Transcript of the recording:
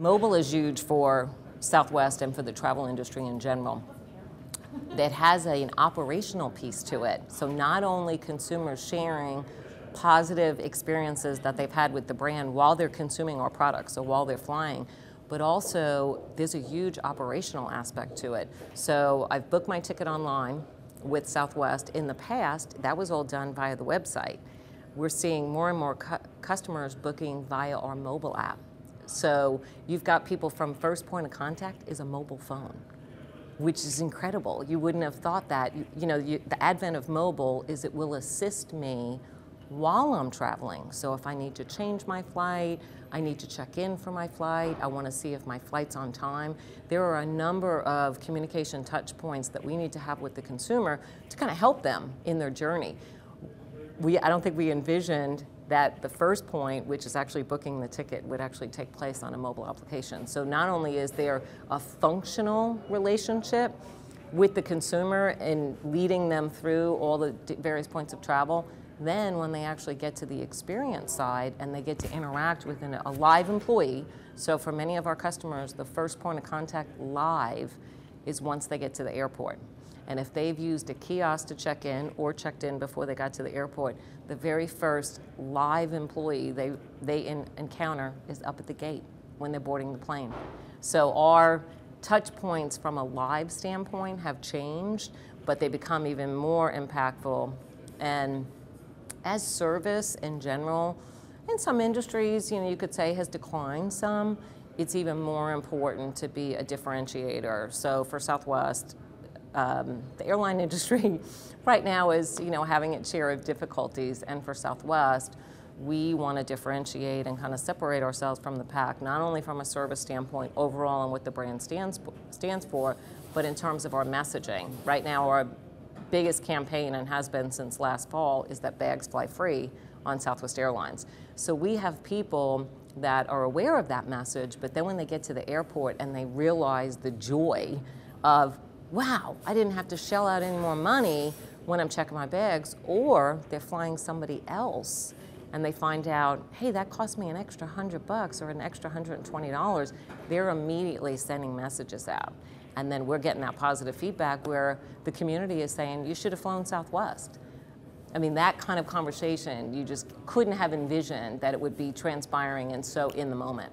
Mobile is huge for Southwest and for the travel industry in general. That has an operational piece to it. So not only consumers sharing positive experiences that they've had with the brand while they're consuming our products, so while they're flying, but also there's a huge operational aspect to it. So I've booked my ticket online with Southwest. In the past, that was all done via the website. We're seeing more and more customers booking via our mobile app. So you've got people from first point of contact is a mobile phone, which is incredible. You wouldn't have thought that. The advent of mobile is it will assist me while I'm traveling. So if I need to change my flight, I need to check in for my flight, I want to see if my flight's on time. There are a number of communication touch points that we need to have with the consumer to kind of help them in their journey. I don't think we envisioned that the first point, which is actually booking the ticket, would actually take place on a mobile application. So not only is there a functional relationship with the consumer and leading them through all the various points of travel, then when they actually get to the experience side and they get to interact with a live employee, so for many of our customers, the first point of contact live is once they get to the airport. And if they've used a kiosk to check in or checked in before they got to the airport, the very first live employee they encounter is up at the gate when they're boarding the plane. So our touch points from a live standpoint have changed, but they become even more impactful. And as service in general, in some industries, you could say has declined some, it's even more important to be a differentiator. So for Southwest, the airline industry right now is, having its share of difficulties, and for Southwest, we want to differentiate and kind of separate ourselves from the pack, not only from a service standpoint overall and what the brand stands for, but in terms of our messaging. Right now, our biggest campaign, and has been since last fall, is that bags fly free on Southwest Airlines. So we have people that are aware of that message, but then when they get to the airport and they realize the joy of, wow, I didn't have to shell out any more money when I'm checking my bags, or they're flying somebody else and they find out, hey, that cost me an extra $100 or an extra $120, they're immediately sending messages out. And then we're getting that positive feedback where the community is saying, you should have flown Southwest. I mean, that kind of conversation, you just couldn't have envisioned that it would be transpiring and so in the moment.